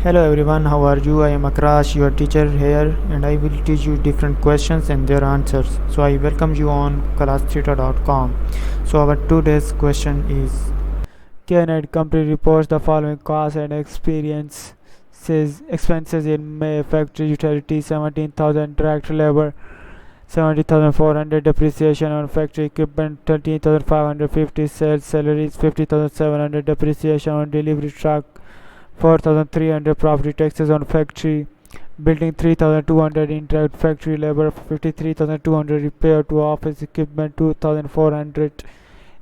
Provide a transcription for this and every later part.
Hello everyone, how are you? I am Akrash, your teacher here, and I will teach you different questions and their answers. So I welcome you on classtheta.com. So our today's question is: can a company reports the following costs and expenses in May: factory utilities 17,000, direct labor 70,400, depreciation on factory equipment 13,550, sales salaries 50,700, depreciation on delivery truck 4,300, property taxes on factory building 3,200, indirect factory labor 53,200, repair to office equipment 2,400,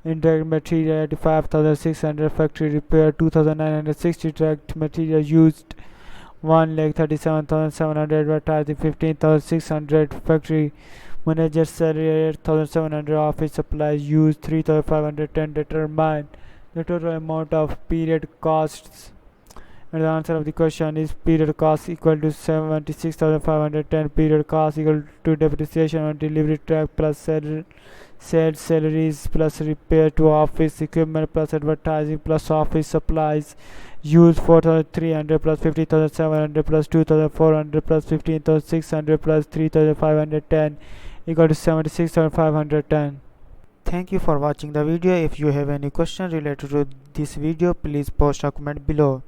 indirect material 85,600, factory repair 2,960, direct material used 1,37,700, advertising 15,600, factory manager salary 8,700, office supplies used 3,510. Determine the total amount of period costs. And the answer of the question is: period cost equal to 76,510. Period cost equal to depreciation on delivery truck plus sales salaries plus repair to office equipment plus advertising plus office supplies used 4,300 plus 50,700 plus 2,400 plus 15,600 plus 3,510 equal to 76,510. Thank you for watching the video. If you have any question related to this video, please post a comment below.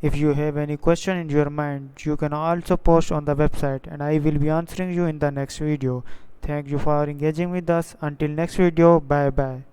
If you have any question in your mind, you can also post on the website and I will be answering you in the next video. Thank you for engaging with us. Until next video, bye bye.